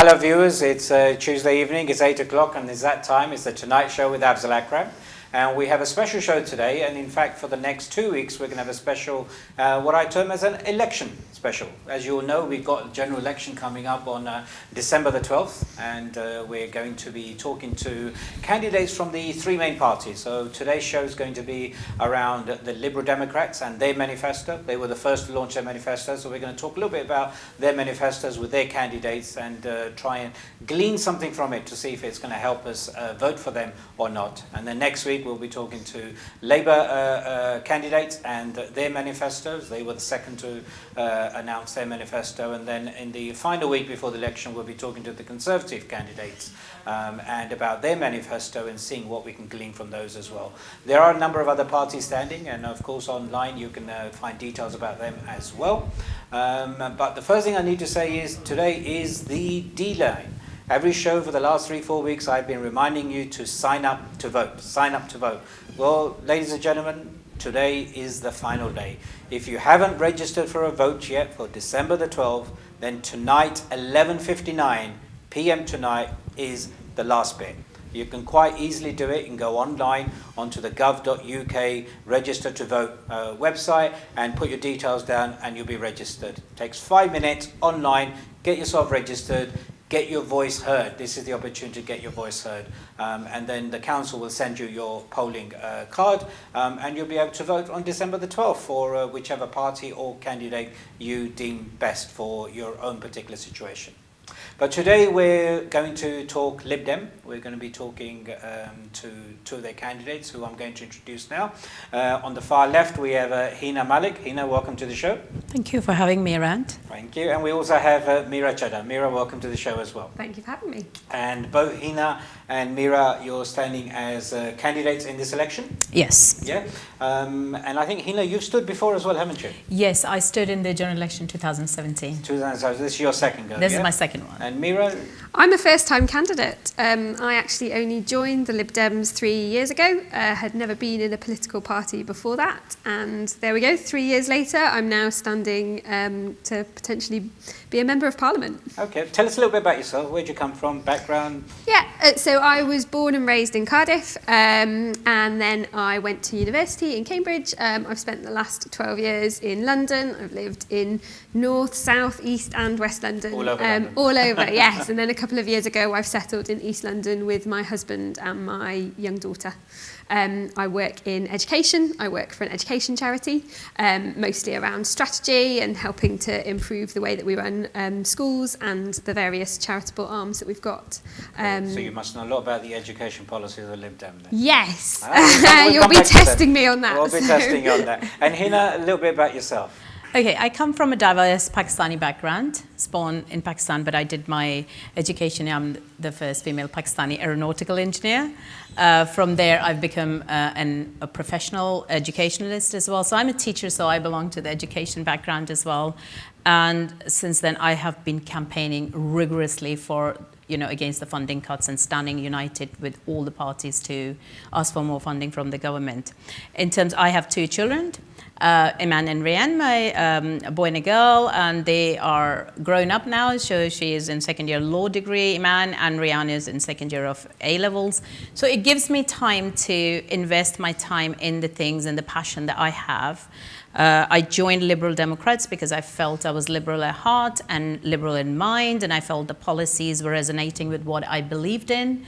hello viewers, it's Tuesday evening, it's 8 o'clock and it's that time, it's the Tonight Show with Afzal Akram. And we have a special show today, and in fact for the next 2 weeks we're going to have a special, what I term as an election special. As you all know, we've got a general election coming up on December the 12th, and we're going to be talking to candidates from the three main parties. So today's show is going to be around the Liberal Democrats and their manifesto. They were the first to launch their manifesto, so we're going to talk a little bit about their manifestos with their candidates and try and glean something from it to see if it's going to help us vote for them or not. And then next week we'll be talking to Labour candidates and their manifestos. They were the second to announce their manifesto, and then in the final week before the election we'll be talking to the Conservative candidates and about their manifesto and seeing what we can glean from those as well. There are a number of other parties standing, and of course online you can find details about them as well. But the first thing I need to say is today is the D-line. Every show for the last 3-4 weeks I've been reminding you to sign up to vote, sign up to vote. Well, ladies and gentlemen, today is the final day. If you haven't registered for a vote yet for December the 12th, then tonight, 11:59 p.m. tonight is the last bit. You can quite easily do it. You can go online onto the gov.uk register to vote website and put your details down and you'll be registered. It takes 5 minutes online, get yourself registered, get your voice heard. This is the opportunity to get your voice heard. And then the council will send you your polling card and you'll be able to vote on December the 12th for whichever party or candidate you deem best for your own particular situation. But today we're going to talk Lib Dem. We're going to be talking to two of their candidates who I'm going to introduce now. On the far left we have Hina Malik. Hina, welcome to the show. Thank you for having me around. Thank you. And we also have Mira Chadha. Mira, welcome to the show as well. Thank you for having me. And both Hina and Mira, you're standing as candidates in this election? Yes. Yeah. And I think, Hina, you've stood before as well, haven't you? Yes, I stood in the general election 2017. 2017. This is your second go, This yeah? is my second one. And Mira? I'm a first-time candidate. I actually only joined the Lib Dems 3 years ago. Had never been in a political party before that. And there we go, 3 years later, I'm now standing to potentially be a member of Parliament. Okay, tell us a little bit about yourself. Where'd you come from, background? Yeah, so I was born and raised in Cardiff, and then I went to university in Cambridge. I've spent the last 12 years in London. I've lived in North, South, East and West London. All over London. All over, yes. And then a couple of years ago, I've settled in East London with my husband and my young daughter. I work in education. I work for an education charity, mostly around strategy and helping to improve the way that we run schools and the various charitable arms that we've got. So you must know a lot about the education policy of the Lib Dem then. Yes, We'll you'll come be back to testing me on that. We'll be testing you on that. And Hina, a little bit about yourself. Okay, I come from a diverse Pakistani background. I was born in Pakistan, but I did my education. I'm the first female Pakistani aeronautical engineer. From there, I've become a professional educationalist as well. So I'm a teacher, so I belong to the education background as well. And since then, I have been campaigning rigorously for, against the funding cuts and standing united with all the parties to ask for more funding from the government. I have 2 children. Iman and Rian, my boy and a girl, and they are grown up now. So she is in second year law degree, Iman, and Rian is in second year of A-levels. So it gives me time to invest my time in the things and the passion that I have. I joined Liberal Democrats because I felt I was liberal at heart and liberal in mind, and I felt the policies were resonating with what I believed in.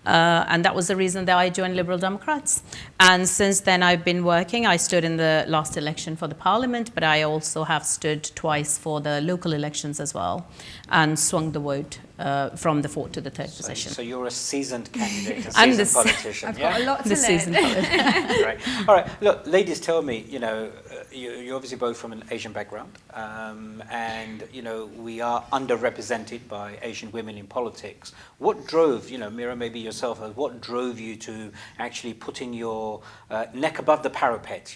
And that was the reason that I joined Liberal Democrats. And since then I've been working. I stood in the last election for the Parliament, but I also have stood twice for the local elections as well and swung the vote from the 4th to the 3rd position. So you're a seasoned candidate, a I'm seasoned politician. I've got a lot to The learn. seasoned politician. Right. All right. Look, ladies, tell me, you're obviously both from an Asian background, and, we are underrepresented by Asian women in politics. What drove, Mira, maybe yourself, what drove you to actually putting your neck above the parapet,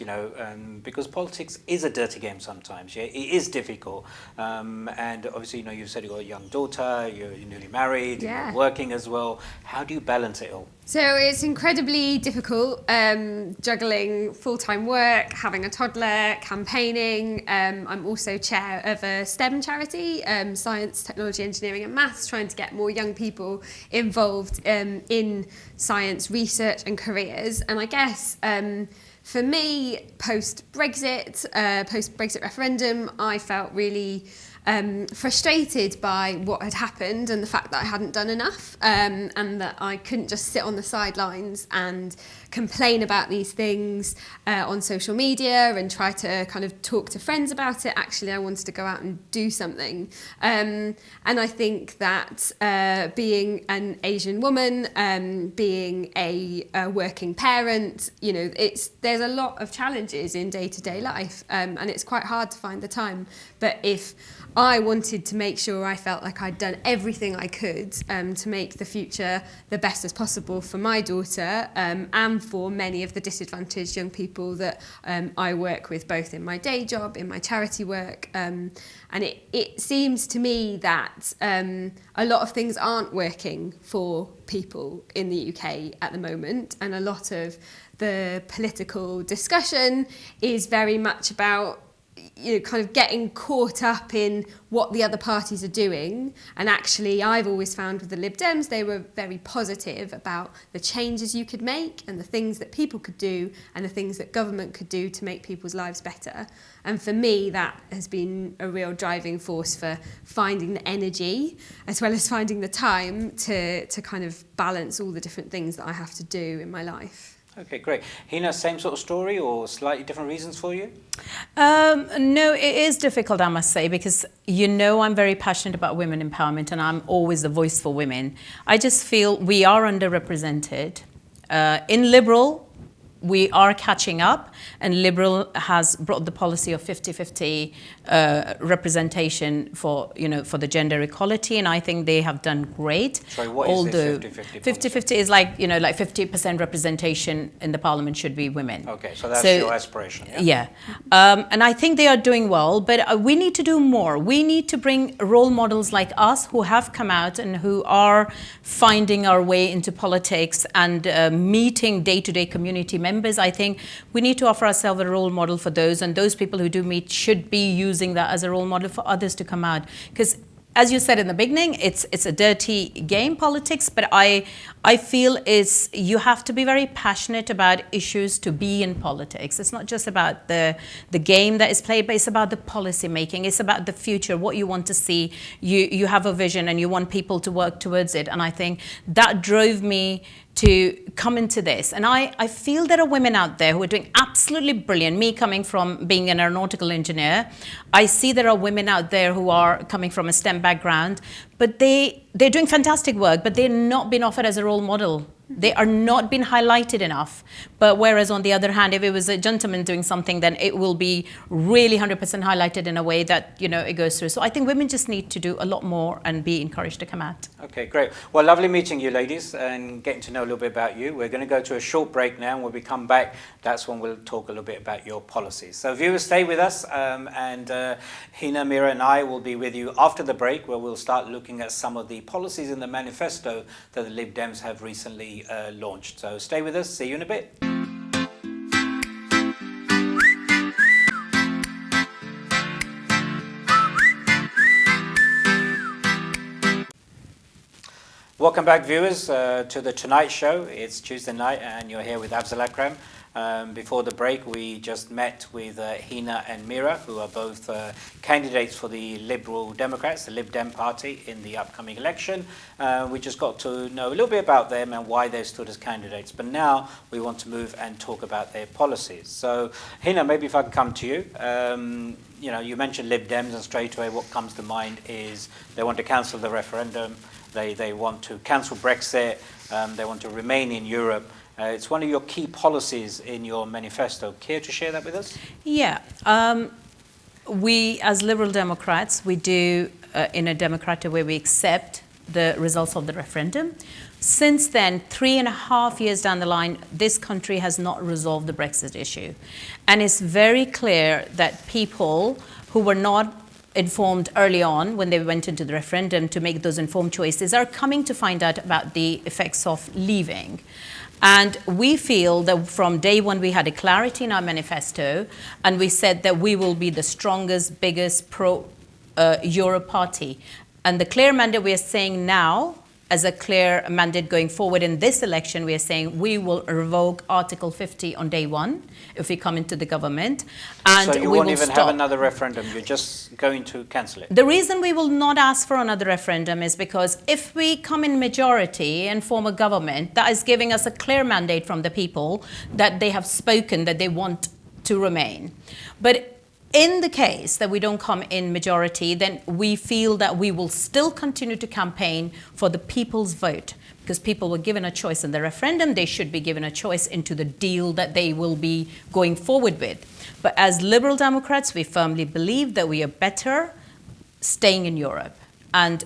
because politics is a dirty game sometimes, yeah? It is difficult. And obviously, you said you've got a young daughter, you're newly married, Yeah. you're working as well. How do you balance it all? So it's incredibly difficult juggling full-time work, having a toddler, there campaigning. I'm also chair of a STEM charity, Science, Technology, Engineering and Maths, trying to get more young people involved in science research and careers. And I guess for me, post-Brexit referendum, I felt really frustrated by what had happened and the fact that I hadn't done enough, and that I couldn't just sit on the sidelines and complain about these things on social media and try to kind of talk to friends about it. Actually, I wanted to go out and do something. And I think that being an Asian woman, being a working parent, you know, there's a lot of challenges in day-to-day life, and it's quite hard to find the time. But if I wanted to make sure I felt like I'd done everything I could to make the future the best as possible for my daughter and for many of the disadvantaged young people that I work with, both in my day job, in my charity work. And it seems to me that a lot of things aren't working for people in the UK at the moment, and a lot of the political discussion is very much about, you know, kind of getting caught up in what the other parties are doing. And actually, I've always found with the Lib Dems, they were very positive about the changes you could make and the things that people could do and the things that government could do to make people's lives better. And for me, that has been a real driving force for finding the energy as well as finding the time to kind of balance all the different things that I have to do in my life. Okay, great. Hina, same sort of story or slightly different reasons for you? No, it is difficult, I must say, because you know I'm very passionate about women empowerment and I'm always the voice for women. I just feel we are underrepresented. In Liberal, we are catching up, and Liberal has brought the policy of 50-50 representation for, you know, for the gender equality, and I think they have done great. Sorry, what is this 50-50 policy? 50-50 is like, you know, like 50% representation in the parliament should be women. Okay, so that's your aspiration, yeah? Yeah. And I think they are doing well, but we need to do more. We need to bring role models like us who have come out and who are finding our way into politics and meeting day-to-day community members. I think we need to offer ourselves a role model for those, and those people who do meet should be using that as a role model for others to come out. Because as you said in the beginning, it's a dirty game, politics, but I feel you have to be very passionate about issues to be in politics. It's not just about the game that is played, but it's about the policy making. It's about the future, what you want to see. You have a vision and you want people to work towards it. And I think that drove me to come into this. And I feel there are women out there who are doing absolutely brilliant. Me coming from being an aeronautical engineer, I see there are women out there who are coming from a STEM background, but they're doing fantastic work, but they're not being offered as a role model. They are not being highlighted enough. But whereas on the other hand, if it was a gentleman doing something, then it will be really 100% highlighted in a way that, you know, it goes through. So I think women just need to do a lot more and be encouraged to come out. Okay, great. Well, lovely meeting you ladies and getting to know a little bit about you. We're going to go to a short break now, and when we come back, that's when we'll talk a little bit about your policies. So viewers, stay with us, and Hina, Mira and I will be with you after the break, where we'll start looking at some of the policies in the manifesto that the Lib Dems have recently launched. So stay with us. See you in a bit. Welcome back, viewers, to the Tonight Show. It's Tuesday night and you're here with Afzal Akram. Before the break, we just met with Hina and Mira, who are both candidates for the Liberal Democrats, the Lib Dem party, in the upcoming election. We just got to know a little bit about them and why they stood as candidates. But now we want to move and talk about their policies. So, Hina, maybe if I can come to you. You know, you mentioned Lib Dems, and straight away what comes to mind is they want to cancel the referendum. They want to cancel Brexit. They want to remain in Europe. It's one of your key policies in your manifesto. Care to share that with us? Yeah. We, as Liberal Democrats, we do, in a democratic way, we accept the results of the referendum. Since then, 3.5 years down the line, this country has not resolved the Brexit issue. And it's very clear that people who were not informed early on when they went into the referendum to make those informed choices are coming to find out about the effects of leaving. And we feel that from day one we had a clarity in our manifesto, and we said that we will be the strongest, biggest pro-Europe party. And the clear mandate we are saying now, as a clear mandate going forward in this election, we are saying we will revoke Article 50 on day one if we come into the government. And so you we won't will even stop. have another referendum, you're just going to cancel it? The reason we will not ask for another referendum is because if we come in majority and form a government, that is giving us a clear mandate from the people that they have spoken that they want to remain. But in the case that we don't come in majority, then we feel that we will still continue to campaign for the people's vote, because people were given a choice in the referendum. They should be given a choice into the deal that they will be going forward with. But as Liberal Democrats, we firmly believe that we are better staying in Europe. And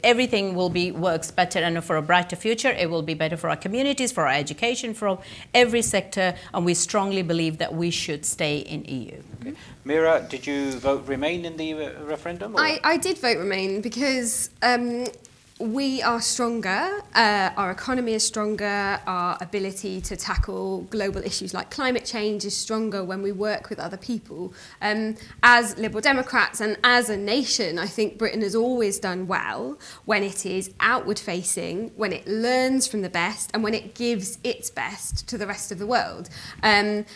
everything will be works better, and for a brighter future, it will be better for our communities, for our education, for every sector, and we strongly believe that we should stay in EU. Okay. Mira, did you vote Remain in the referendum? Or? I did vote Remain because we are stronger, our economy is stronger, our ability to tackle global issues like climate change is stronger when we work with other people. As Liberal Democrats and as a nation, I think Britain has always done well when it is outward facing, when it learns from the best, and when it gives its best to the rest of the world. And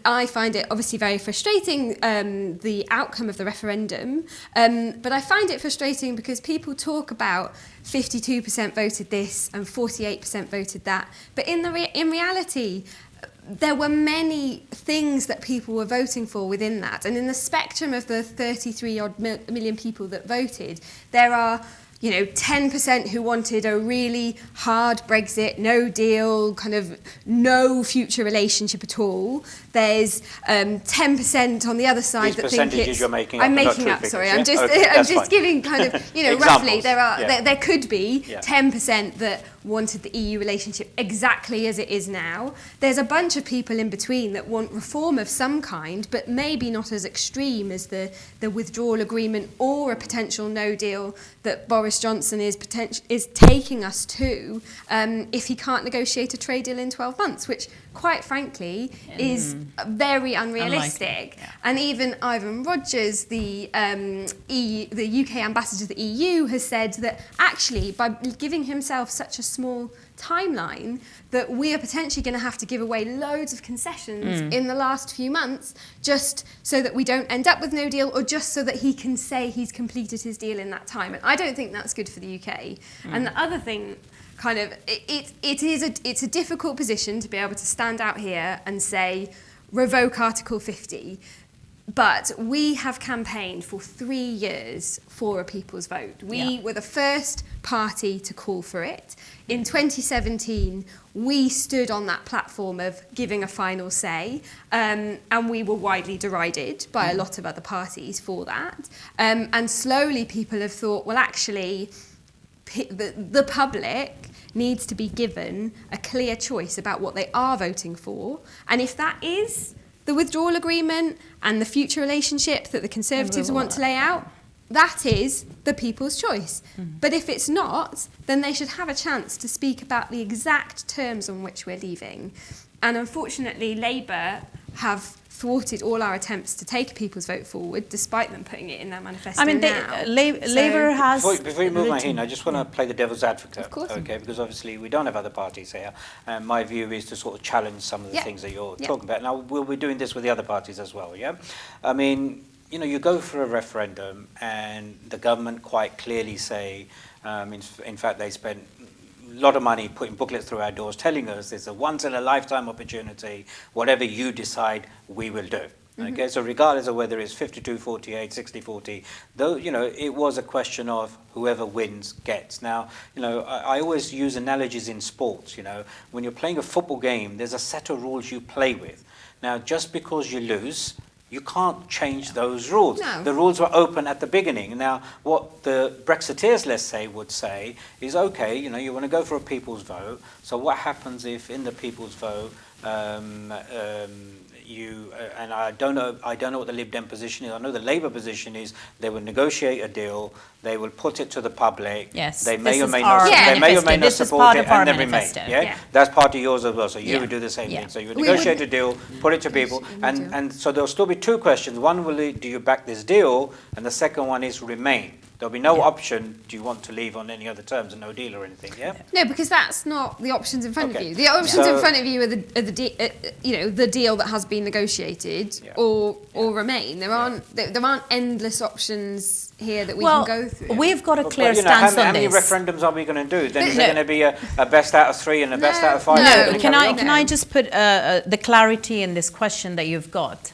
I find it obviously very frustrating, the outcome of the referendum, but I find it frustrating because people talk about 52% voted this and 48% voted that. But in reality, there were many things that people were voting for within that. And in the spectrum of the 33-odd million people that voted, there are 10% who wanted a really hard Brexit, no deal, kind of no future relationship at all. There's 10% on the other side These that think percentages you're making up, I'm not making true up. figures, Sorry, yeah? I'm just Okay, I'm that's just fine. giving kind of roughly Examples, there could be Yeah. 10% that wanted the EU relationship exactly as it is now. There's a bunch of people in between that want reform of some kind, but maybe not as extreme as the withdrawal agreement or a potential no deal that Boris Johnson is taking us to if he can't negotiate a trade deal in 12 months, which quite frankly is very unrealistic. Yeah. And even Ivan Rogers, the UK ambassador to the EU, has said that actually by giving himself such a small timeline that we are potentially going to have to give away loads of concessions in the last few months just so that we don't end up with no deal, or just so that he can say he's completed his deal in that time. And I don't think that's good for the UK. And the other thing, kind of, it's a difficult position to be able to stand out here and say revoke Article 50. But we have campaigned for 3 years for a people's vote. We were the first party to call for it. In 2017, we stood on that platform of giving a final say, and we were widely derided by a lot of other parties for that. And slowly people have thought, well, actually, the public needs to be given a clear choice about what they are voting for. And if that is the withdrawal agreement and the future relationship that the Conservatives want to lay out, that is the people's choice. But if it's not, then they should have a chance to speak about the exact terms on which we're leaving. And unfortunately, Labour have thwarted all our attempts to take a people's vote forward, despite them putting it in their manifesto now. Labour has... Before you move on, Hina, I just want to play the devil's advocate. Of course. Okay, because obviously we don't have other parties here. And my view is to sort of challenge some of the things that you're talking about. Now, we'll be doing this with the other parties as well, yeah? I mean, you go for a referendum and the government quite clearly say, in fact, they spent a lot of money putting booklets through our doors telling us it's a once-in-a-lifetime opportunity. Whatever you decide, we will do. Okay, so regardless of whether it's 52-48, 60-40, though, it was a question of whoever wins gets. Now, I always use analogies in sports. When you're playing a football game, there's a set of rules you play with. Now, just because you lose, you can't change those rules. No. The rules were open at the beginning. Now, what the Brexiteers, let's say, would say is, okay, you want to go for a people's vote. So what happens if in the people's vote, you, and I don't know what the Lib Dem position is. I know the Labour position is they will negotiate a deal, they will put it to the public. Yes, They this may or is may our not. They may or may manifesto. not This is support part it, of our and then remain. manifesto. Yeah? Yeah. That's part of yours as well. So you Yeah. would do the same Yeah. thing. So you We negotiate would- a deal, put it to people, and so there'll still be two questions. One will be, do you back this deal? And the second one is remain. There'll be no Yeah. option, do you want to leave on any other terms, and no deal or anything, yeah? No, because that's not the options in front Okay. of you. The options So- in front of you are the deal that has been negotiated, Yeah. or remain. There aren't endless options here that we Well, can go through. we've got a But, clear how stance many, on how many this. referendums are we going to do? Then But is there no. going to be a best out of 3 and a best No, out of 5? no. Is it No, gonna can carry I on? can I just put the clarity in this question that you've got?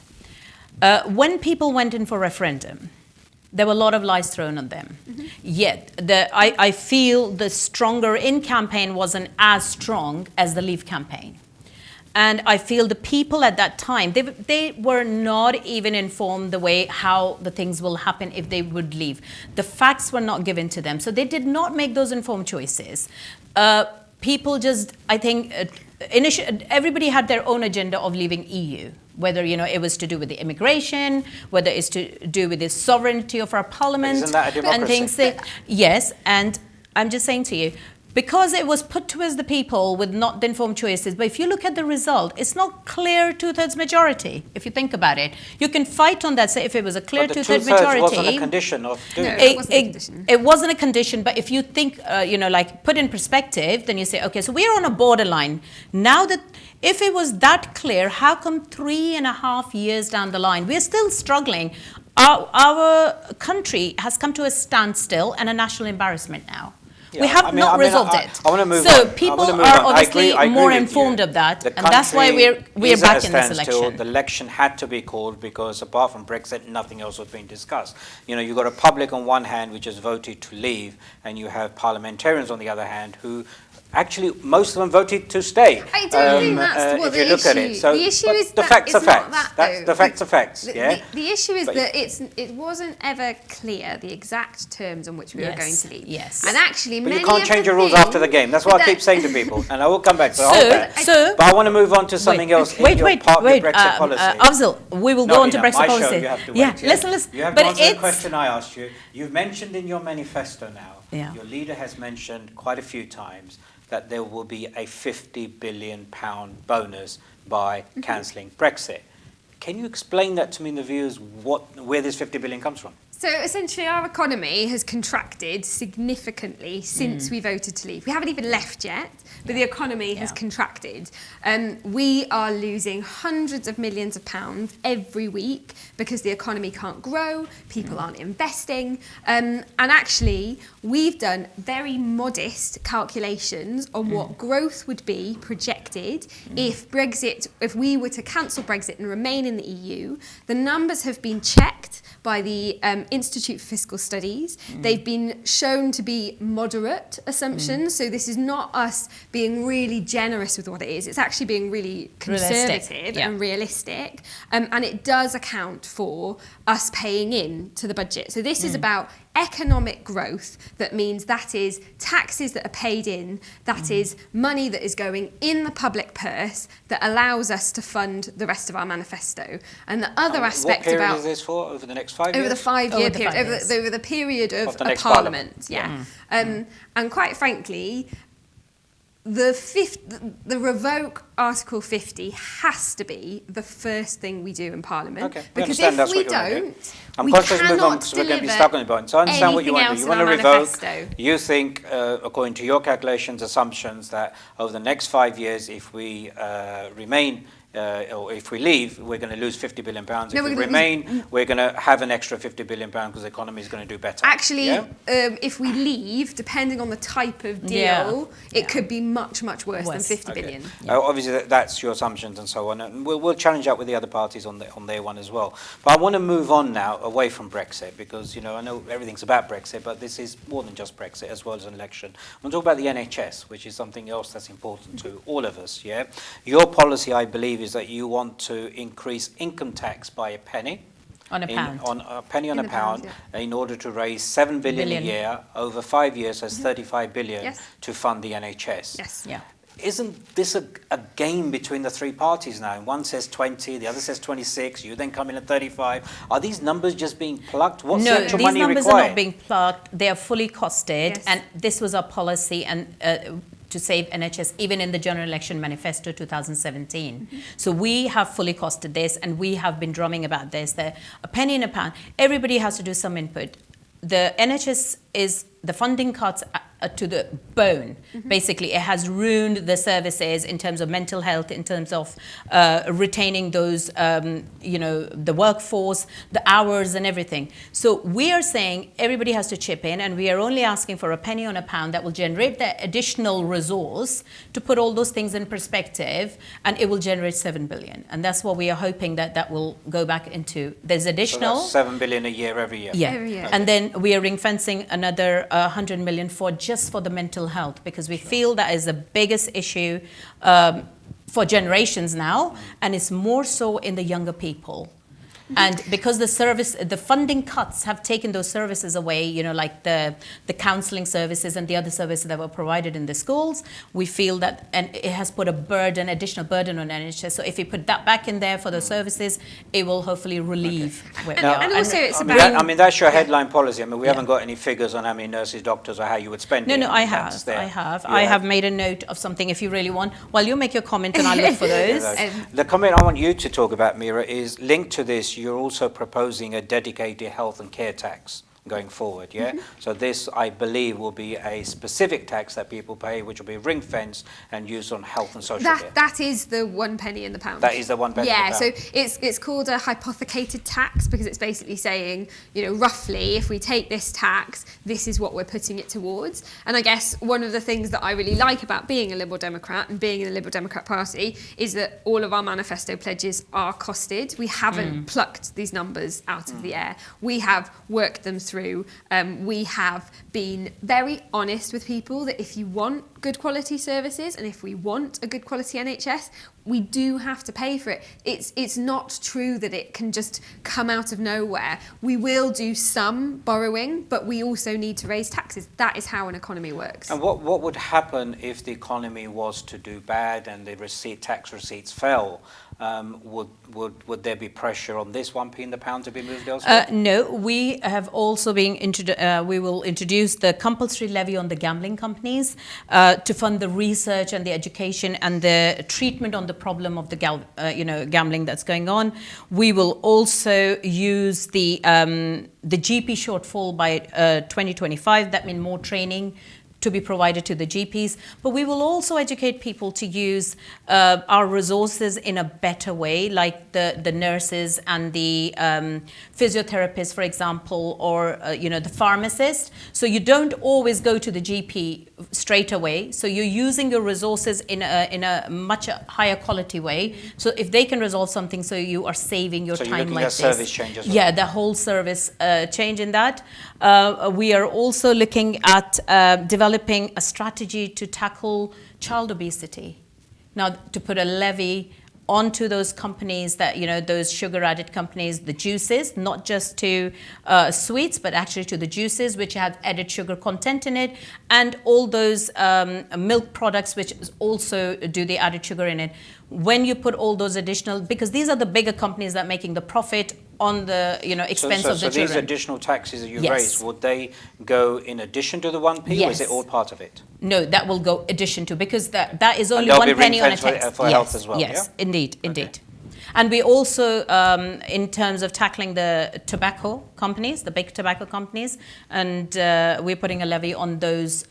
When people went in for referendum, there were a lot of lies thrown on them. Yet, I feel the stronger in campaign wasn't as strong as the Leave campaign. And I feel the people at that time, they were not even informed the way how the things will happen if they would leave. The facts were not given to them. So they did not make those informed choices. People just, I think, everybody had their own agenda of leaving EU. Whether it was to do with the immigration, whether it's to do with the sovereignty of our parliament, Isn't that a and democracy? things that yes, and I'm just saying to you, because it was put to us the people with not the informed choices. But if you look at the result, it's not clear 2/3 majority. If you think about it, you can fight on that. Say if it was a clear But the 2/3 2/3 majority, wasn't a condition of doing No. it. It wasn't a condition. it wasn't a condition, but if you think, like put in perspective, then you say, okay, so we're on a borderline. Now that, if it was that clear, how come 3.5 years down the line, we're still struggling? Our country has come to a standstill and a national embarrassment now. We Yeah, have not resolved it. I want to move so on. people I wanna move are on. I obviously agree more with you. informed of that, The and that's why country we're is at back a in this standstill. election. The election had to be called because apart from Brexit, nothing else was being discussed. You've got a public on one hand which has voted to leave, and you have parliamentarians on the other hand who actually, most of them voted to stay. I don't think that's what if you the look at it. issue- So, the issue but is the that facts it's are not facts. that, That's though. the facts are facts. The, Yeah. the issue is But- that it wasn't ever clear the exact terms on which we were Yes, going to leave. yes. And actually, But many you can't of change the your rules after the things- game. That's what I but keep that- saying to people, and I will come back. So, So- hold that. so- But I want to move on to something else. in your part of the Brexit policy. Afzal, we will No, go on to Ina, Brexit my policy. show, you have to yeah, wait, listen. You have but to answer the it's question I asked you. You've mentioned in your manifesto now, Yeah. your leader has mentioned quite a few times that there will be a £50 billion bonus by cancelling Brexit. Can you explain that to me and the viewers where this 50 billion comes from? So essentially, our economy has contracted significantly since we voted to leave. We haven't even left yet, but the economy has Yeah. contracted. We are losing hundreds of millions of pounds every week because the economy can't grow, people aren't investing, and actually, we've done very modest calculations on what growth would be projected if we were to cancel Brexit and remain in the EU. The numbers have been checked by the Institute for Fiscal Studies. They've been shown to be moderate assumptions, so this is not us being really generous with what it is. It's actually being really conservative yeah. and realistic, and it does account for us paying in to the budget. So this is about economic growth. That means that is taxes that are paid in, that is money that is going in the public purse that allows us to fund the rest of our manifesto. And the other aspect What period about is this for? Over the next 5 years? over the 5 year Over the period, 5 years. over the period of the a next parliament. parliament. Yeah. And quite frankly, the revoke Article 50 has to be the first thing we do in Parliament. Okay, we because understand if that's we what you wanna do. don't, I'm we conscious to move on cannot because we're going to be deliver stuck on the point. So I understand what you want to do. You anything want to else in our revoke. manifesto. You think, according to your calculations, assumptions, that over the next 5 years, if we remain or if we leave, we're going to lose £50 billion. No, If we're we gonna remain, we're going to have an extra £50 billion because the economy is going to do better. Actually, Yeah? if we leave, depending on the type of deal, Yeah. it could be much, much worse than Worse. 50 billion. Obviously, that's your assumptions and so on. And we'll challenge that with the other parties on their one as well. But I want to move on now away from Brexit because, I know everything's about Brexit, but this is more than just Brexit as well as an election. I want to talk about the NHS, which is something else that's important to all of us, yeah? Your policy, I believe, is that you want to increase income tax by a penny. On a pound. On a penny on In a a pound, pound, in order to raise 7 billion a Billion. year over 5 years, that's 35 billion Yes. to fund the NHS. Yes. Yeah. isn't this a game between the three parties now? One says 20, the other says 26, you then come in at 35. Are these numbers just being plucked? What's the No, actual these money numbers required? are not being plucked. They are fully costed, Yes. and this was our policy and to save NHS, even in the General Election Manifesto 2017. So we have fully costed this, and we have been drumming about this. The a penny in a pound. Everybody has to do some input. The NHS is the funding cuts to the bone. Basically, it has ruined the services in terms of mental health, in terms of retaining those, the workforce, the hours and everything. So we are saying everybody has to chip in, and we are only asking for a penny on a pound that will generate the additional resource to put all those things in perspective, and it will generate 7 billion. And that's what we are hoping that will go back into. There's So additional. that's 7 billion a year every year. Yeah, Every year. and then we are ring fencing another 100 million just for the mental health, because we feel that is the biggest issue for generations now, and it's more so in the younger people. And because the funding cuts have taken those services away, like the counselling services and the other services that were provided in the schools, we feel that, and it has put additional burden on NHS. So if we put that back in there for those services, it will hopefully relieve where we And- are. and also it's I mean, about- that's your headline policy. I mean, we haven't got any figures on how many nurses, doctors, or how you would spend it. No, I That's have. there. I have made a note of something if you really want. Well, you make your comment and I'll look for those. The comment I want you to talk about, Mira, is linked to this. You're also proposing a dedicated health and care tax going forward, yeah? So this, I believe, will be a specific tax that people pay, which will be ring-fenced and used on health and social care. That is the 1 penny in the pound. That is the 1 penny in the Yeah, pound. so it's called a hypothecated tax because it's basically saying, roughly, if we take this tax, this is what we're putting it towards. And I guess one of the things that I really like about being a Liberal Democrat and being in the Liberal Democrat Party is that all of our manifesto pledges are costed. We haven't plucked these numbers out of the air. We have worked them through. We have been very honest with people that if you want good quality services and if we want a good quality NHS, we do have to pay for it. It's not true that it can just come out of nowhere. We will do some borrowing, but we also need to raise taxes. That is how an economy works. And what would happen if the economy was to do bad and the tax receipts fell? Would there be pressure on this 1p in the pound to be moved elsewhere? No, we have also we will introduce the compulsory levy on the gambling companies to fund the research and the education and the treatment on the problem of the gambling that's going on. We will also use the GP shortfall by 2025. That means more training to be provided to the GPs, but we will also educate people to use our resources in a better way, like the nurses and the physiotherapists, for example, or the pharmacist. So you don't always go to the GP straight away. So you're using your resources in a much higher quality way. So if they can resolve something, so you are saving your So you're time looking like at this. service change as well? Yeah, the whole service change in that. We are also looking at developing a strategy to tackle child obesity. Now, to put a levy onto those companies that, those sugar-added companies, the juices, not just to sweets, but actually to the juices, which have added sugar content in it, and all those milk products, which also do the added sugar in it. When you put all those additional, because these are the bigger companies that are making the profit on the expense of the So these children. additional taxes that you Yes. raised, would they go in addition to the 1p, or is it Yes. all part of it? No, that will go addition to, because that is only they'll be 1 penny on a ring-fenced tax. for health as well, Yes, yeah? indeed. And we also, in terms of tackling the tobacco companies, the big tobacco companies, and we're putting a levy on those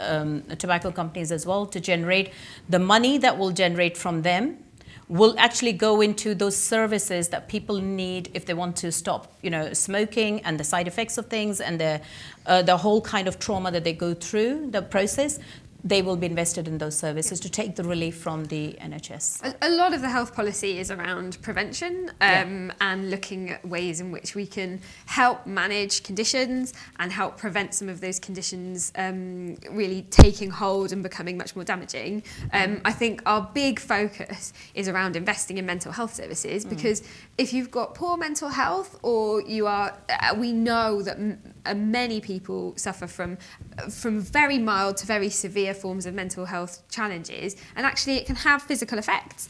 tobacco companies as well to generate the money that will generate from them will actually go into those services that people need if they want to stop, smoking and the side effects of things and the whole kind of trauma that they go through the process. They will be invested in those services to take the relief from the NHS. A lot of the health policy is around prevention and looking at ways in which we can help manage conditions and help prevent some of those conditions really taking hold and becoming much more damaging. I think our big focus is around investing in mental health services because if you've got poor mental health or we know that many people suffer from very mild to very severe forms of mental health challenges, and actually it can have physical effects.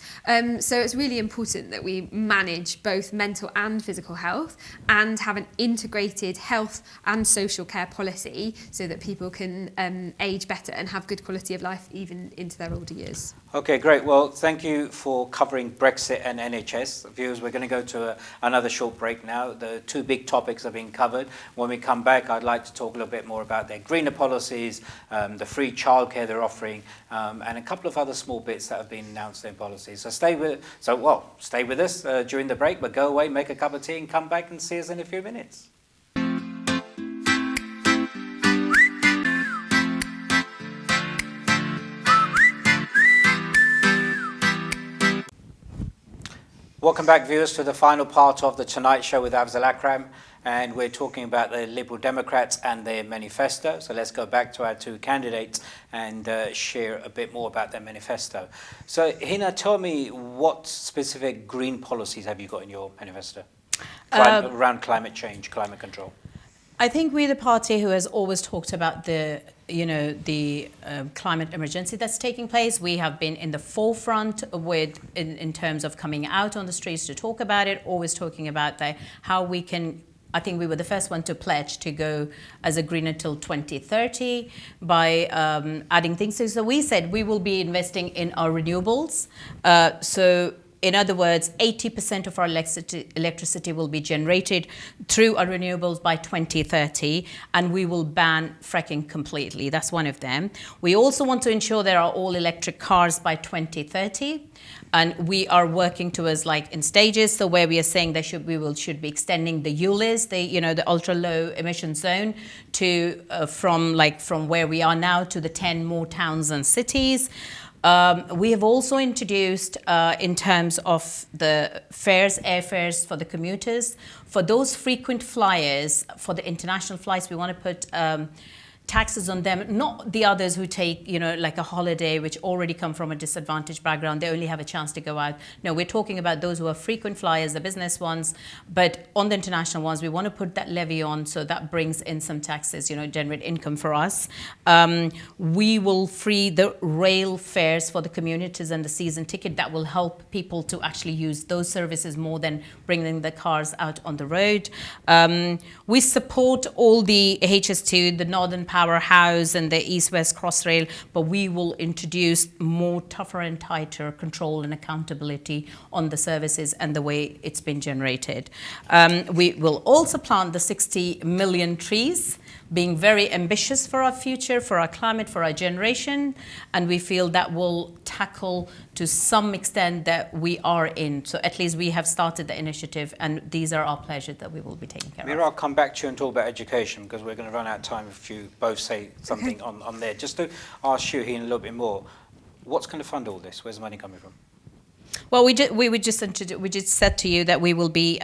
So it's really important that we manage both mental and physical health and have an integrated health and social care policy so that people can age better and have good quality of life even into their older years. Okay, great. Well, thank you for covering Brexit and NHS. Viewers, we're going to go to another short break now. The two big topics are being covered. When we come back, I'd like to talk a little bit more about their greener policies, the free childcare they're offering, and a couple of other small bits that have been announced in policies. So stay with us during the break, but go away, make a cup of tea, and come back and see us in a few minutes. Welcome back, viewers, to the final part of the Tonight Show with Afzal Akram, and we're talking about the Liberal Democrats and their manifesto. So let's go back to our two candidates and share a bit more about their manifesto. So Hina, tell me, what specific green policies have you got in your manifesto around climate change, climate control? I think we're the party who has always talked about the climate emergency that's taking place. We have been in the forefront in terms of coming out on the streets to talk about it, always talking about how we can. I think we were the first one to pledge to go as a green until 2030 by adding things. So we said we will be investing in our renewables. In other words, 80% of our electricity will be generated through our renewables by 2030, and we will ban fracking completely. That's one of them. We also want to ensure there are all electric cars by 2030. And we are working towards in stages, so where we are saying we should be extending the ULEZ, the ultra low emission zone, to from where we are now to the 10 more towns and cities. We have also introduced, in terms of the fares, airfares for the commuters, for those frequent flyers, for the international flights, we want to put taxes on them, not the others who take, like a holiday, which already come from a disadvantaged background. They only have a chance to go out. No, we're talking about those who are frequent flyers, the business ones, but on the international ones, we want to put that levy on, so that brings in some taxes, generate income for us. We will free the rail fares for the commuters and the season ticket. That will help people to actually use those services more than bringing the cars out on the road. We support all the HS2, the Northern Powerhouse and the East-West Crossrail, but we will introduce more tougher and tighter control and accountability on the services and the way it's been generated. We will also plant the 60 million trees, being very ambitious for our future, for our climate, for our generation, and we feel that will tackle to some extent that we are in. So at least we have started the initiative, and these are our pledges that we will be taking care of. Mira, I'll come back to you and talk about education, because we're going to run out of time if you both say something on there. Just to ask you, Hina, a little bit more, what's going to fund all this? Where's the money coming from? Well, we just said to you that we will be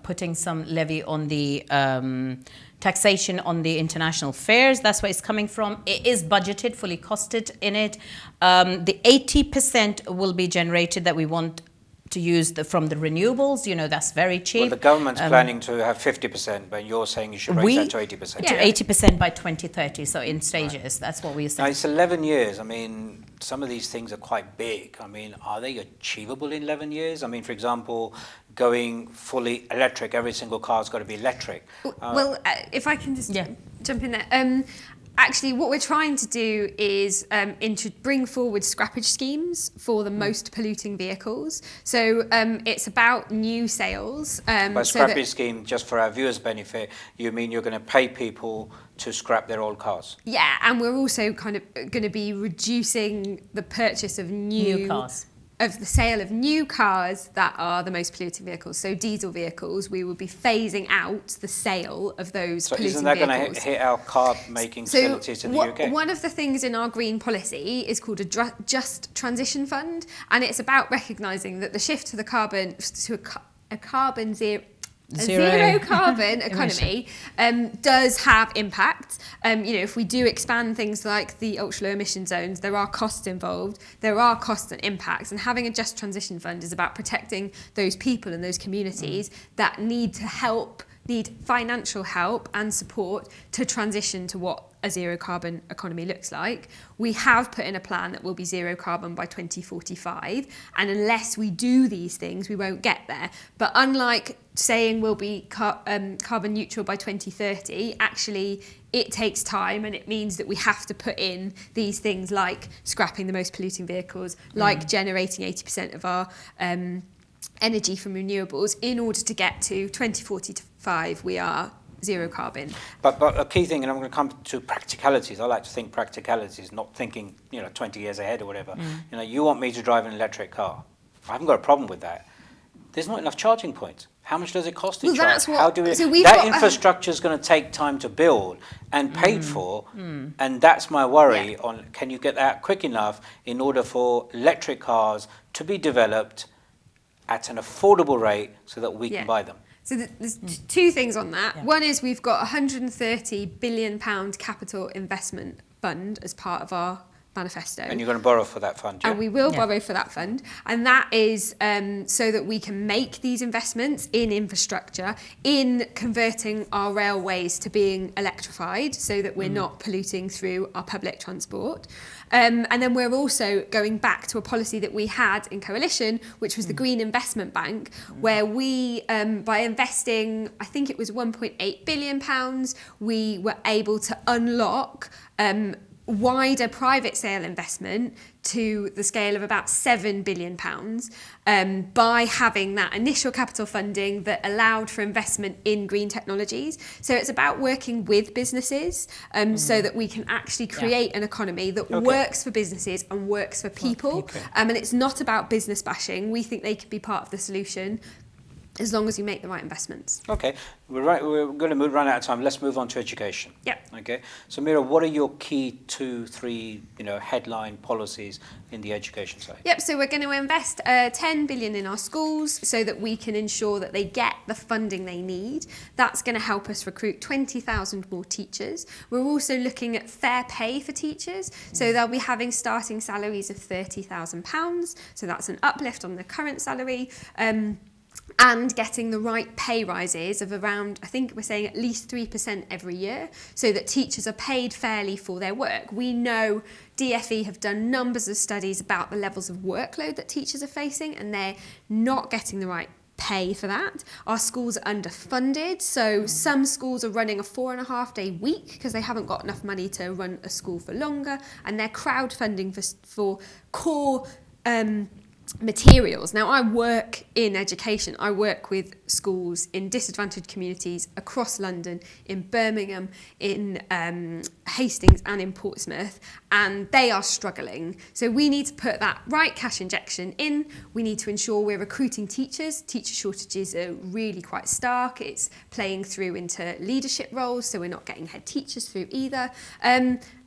putting some levy on the taxation on the international fares. That's where it's coming from. It is budgeted, fully costed in it. The 80% will be generated that we want to use from the renewables. That's very cheap. Well, the government's planning to have 50%, but you're saying you should raise that to 80%. To 80% by 2030, so in stages. Right. That's what we're saying. Now, it's 11 years. I mean, some of these things are quite big. I mean, are they achievable in 11 years? I mean, for example, going fully electric, every single car's got to be electric. Well, if I can just jump in there. Actually, what we're trying to do is bring forward scrappage schemes for the most polluting vehicles. So it's about new sales. By scrappage scheme, just for our viewers' benefit, you mean you're going to pay people to scrap their old cars? Yeah, and we're also kind of going to be reducing the purchase of new cars. Of the sale of new cars that are the most polluting vehicles. So diesel vehicles, we will be phasing out the sale of those polluting vehicles. So isn't that going to hit our car-making facilities in the UK? One of the things in our green policy is called a Just Transition Fund, and it's about recognising that the shift to a carbon zero carbon economy does have impact. If we do expand things like the ultra low emission zones, there are costs involved, there are costs and impacts, and having a Just Transition Fund is about protecting those people and those communities that need to help need financial help and support to transition to what a zero carbon economy looks like. We have put in a plan that will be zero carbon by 2045, and unless we do these things, we won't get there. But unlike saying we'll be carbon neutral by 2030, actually it takes time, and it means that we have to put in these things like scrapping the most polluting vehicles, like generating 80% of our energy from renewables in order to get to 2045 we are zero carbon. But a key thing, and I'm going to come to practicalities. I like to think practicalities, not thinking 20 years ahead or whatever. You want me to drive an electric car. I haven't got a problem with that. There's not enough charging points. How much does it cost to charge? That's what, How do we? So that infrastructure is going to take time to build and paid for, and that's my worry on. Can you get that quick enough in order for electric cars to be developed at an affordable rate so that we can buy them? So there's two things on that. Yeah. One is we've got £130 billion capital investment fund as part of our manifesto. And you're going to borrow for that fund, yeah? And we will borrow for that fund. And that is so that we can make these investments in infrastructure, in converting our railways to being electrified so that we're not polluting through our public transport. And then we're also going back to a policy that we had in Coalition, which was the Green Investment Bank, where we, by investing, I think it was £1.8 billion, we were able to unlock wider private sale investment to the scale of about £7 billion by having that initial capital funding that allowed for investment in green technologies. So it's about working with businesses so that we can actually create an economy that works for businesses and works for people. And it's not about business bashing. We think they can be part of the solution as long as you make the right investments. Okay, we're going to run out of time. Let's move on to education. Yep. Okay, so Mira, what are your key 2-3 headline policies in the education side? Yep, so we're going to invest 10 billion in our schools so that we can ensure that they get the funding they need. That's going to help us recruit 20,000 more teachers. We're also looking at fair pay for teachers, so they'll be having starting salaries of £30,000, so that's an uplift on the current salary. And getting the right pay rises of around, I think we're saying at least 3% every year, so that teachers are paid fairly for their work. We know DFE have done numbers of studies about the levels of workload that teachers are facing, and they're not getting the right pay for that. Our schools are underfunded, so some schools are running a 4.5-day week because they haven't got enough money to run a school for longer, and they're crowdfunding for core materials. Now, I work in education. I work with schools in disadvantaged communities across London, in Birmingham, in Hastings and in Portsmouth, and they are struggling. So we need to put that right cash injection in. We need to ensure we're recruiting teachers. Teacher shortages are really quite stark. It's playing through into leadership roles, so we're not getting head teachers through either.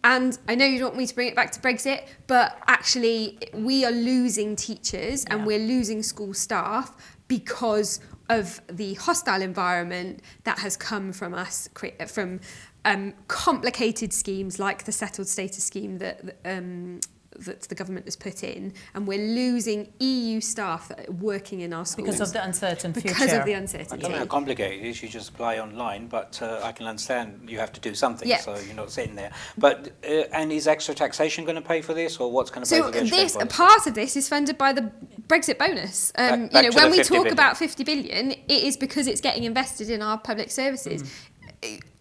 And I know you don't want me to bring it back to Brexit, but actually we are losing teachers and we're losing school staff because of the hostile environment that has come from us, from complicated schemes like the settled status scheme that the government has put in, and we're losing EU staff that are working in our schools. Because of the uncertain future. Because of the uncertainty. I don't know how complicated it is. You just apply online, but I can understand you have to do something, so you're not sitting there. But and is extra taxation going to pay for this, or what's going to pay for this? So part of this is funded by the Brexit bonus. Back when we talk about 50 billion, it is because it's getting invested in our public services.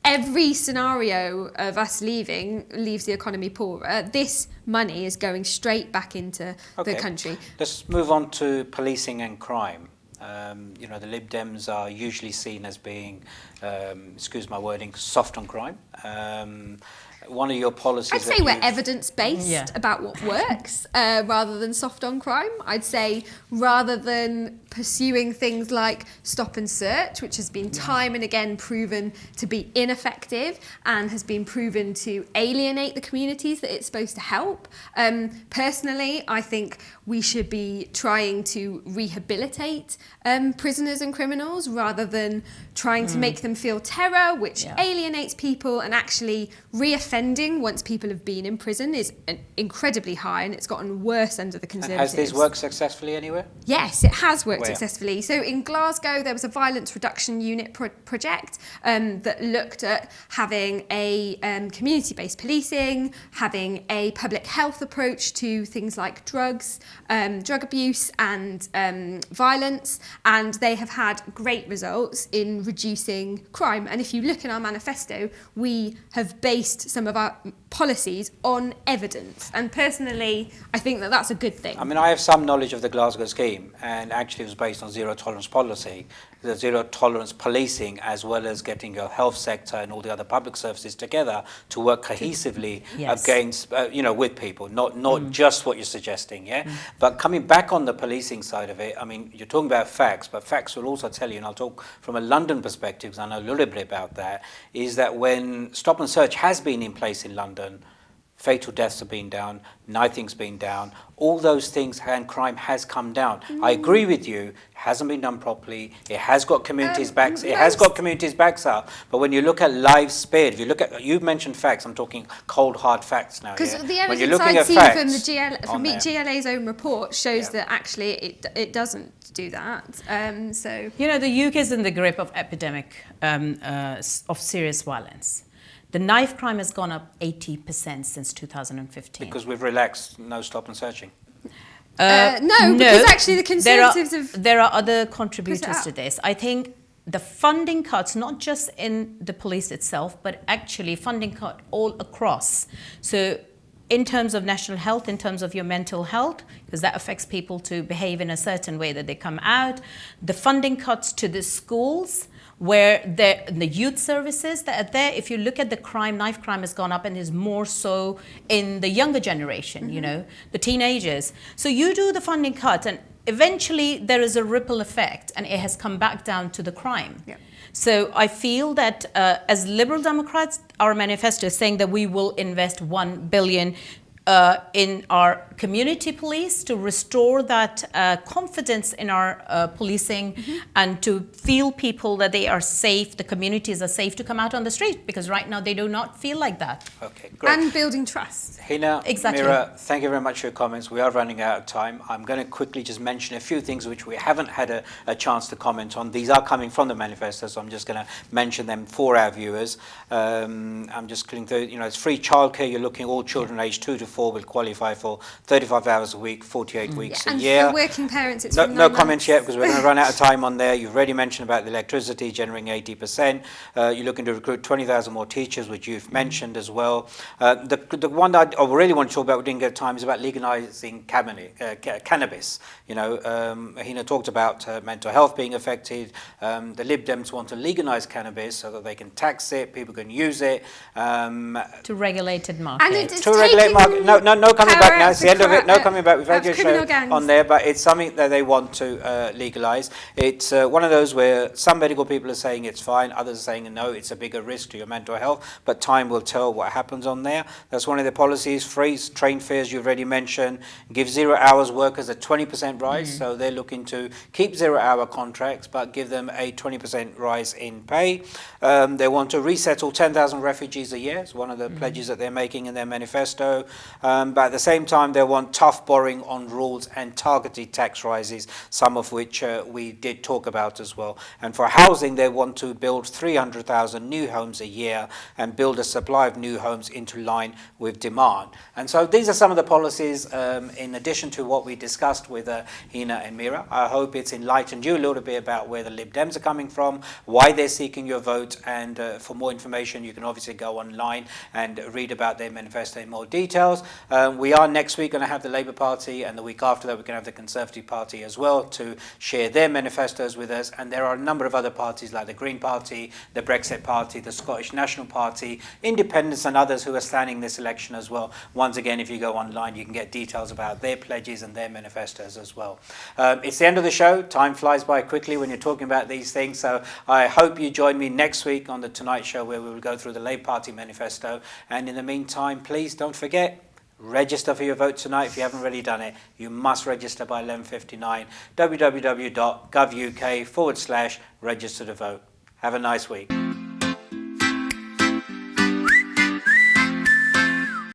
Every scenario of us leaving leaves the economy poorer. This money is going straight back into the country. Let's move on to policing and crime. The Lib Dems are usually seen as being, excuse my wording, soft on crime. One of your policies... I'd say we're evidence-based about what works rather than soft on crime. I'd say rather than pursuing things like stop and search, which has been time and again proven to be ineffective and has been proven to alienate the communities that it's supposed to help. Personally, I think we should be trying to rehabilitate prisoners and criminals rather than trying to make them feel terror, which alienates people, and actually reaffirm offending once people have been in prison is incredibly high, and it's gotten worse under the And Conservatives. has this worked successfully anywhere? Yes, it has worked Where? successfully. So in Glasgow, there was a violence reduction unit project that looked at having a community-based policing, having a public health approach to things like drugs, drug abuse and violence, and they have had great results in reducing crime. And if you look in our manifesto, we have based some of our policies on evidence. And personally, I think that that's a good thing. I mean, I have some knowledge of the Glasgow scheme, and actually it was based on zero tolerance policy, the zero tolerance policing, as well as getting your health sector and all the other public services together to work cohesively Yes. against, with people, not just what you're suggesting, yeah? But coming back on the policing side of it, I mean, you're talking about facts, but facts will also tell you, and I'll talk from a London perspective, because I know a little bit about that, is that when stop and search has been in place in London, fatal deaths have been down, knifing's been down, all those things, and crime has come down. I agree with you, it hasn't been done properly, it has got communities backs, it has got communities backs up, but when you look at lives spared, if you look at, you've mentioned facts, I'm talking cold hard facts now, Because yeah? the When you're evidence looking I've at seen facts from the on there. GLA's own report shows Yeah. that actually it doesn't do that. So You know, the UK is in the grip of epidemic of serious violence. The knife crime has gone up 80% since 2015. Because we've relaxed no stop and searching. no, because actually the Conservatives have... There are other contributors up. to this. I think the funding cuts, not just in the police itself, but actually funding cut all across. So in terms of national health, in terms of your mental health, because that affects people to behave in a certain way that they come out, the funding cuts to the schools, where the youth services that are there, if you look at the crime, knife crime has gone up and is more so in the younger generation, you know, the teenagers. So you do the funding cut and eventually there is a ripple effect and it has come back down to the crime. Yeah. So I feel that as Liberal Democrats, our manifesto is saying that we will invest 1 billion in our community police to restore that confidence in our policing and to feel people that they are safe, the communities are safe to come out on the street, because right now they do not feel like that. Okay, great. And building trust. Hina, Exactly. Mira, thank you very much for your comments. We are running out of time. I'm going to quickly just mention a few things which we haven't had a chance to comment on. These are coming from the manifesto, so I'm just going to mention them for our viewers. I'm just clicking through, you know, it's free childcare. You're looking all children aged 2 to 4 will qualify for 35 hours a week, 48 weeks a And year. for working parents, it's No, from no 9 comments yet months. because we're going to run out of time on there. You've already mentioned about the electricity generating 80%. You're looking to recruit 20,000 more teachers, which you've mentioned as well. The one that I really want to talk about, we didn't get time, is about legalising cannabis. You know, Hina talked about mental health being affected. The Lib Dems want to legalise cannabis so that they can tax it, people can use it. To regulated market. And it's To regulate taking market. No coming back now. It's the end of it. No power coming back. We've had of your criminal show gangs. on there, but it's something that they want to legalise. It's one of those where some medical people are saying it's fine, others are saying no, it's a bigger risk to your mental health, but time will tell what happens on there. That's one of their policies. Freeze train fares, you've already mentioned. Give 0 hours workers a 20% rise, so they're looking to keep 0 hour contracts, but give them a 20% rise in pay. They want to resettle 10,000 refugees a year. It's one of the pledges that they're making in their manifesto. But at the same time, they want tough borrowing on rules and targeted tax rises, some of which we did talk about as well. And for housing, they want to build 300,000 new homes a year and build a supply of new homes into line with demand. And so these are some of the policies in addition to what we discussed with Hina and Mira. I hope it's enlightened you a little bit about where the Lib Dems are coming from, why they're seeking your vote, and for more information you can obviously go online and read about their manifesto in more details. We are next week going to have the Labour Party, and the week after that we're going to have the Conservative Party as well to share their manifestos with us. And there are a number of other parties like the Green Party, the Brexit Party, the Scottish National Party, independents and others who are standing this election as well. Once again, if you go online you can get details about their pledges and their manifestos as well. It's the end of the show. Time flies by quickly when you're talking about these things, so I hope you join me next week on the Tonight Show where we will go through the Labour Party manifesto. And in the meantime, please don't forget, register for your vote tonight if you haven't already done it. You must register by 11:59. www.gov.uk/register to vote. Have a nice week.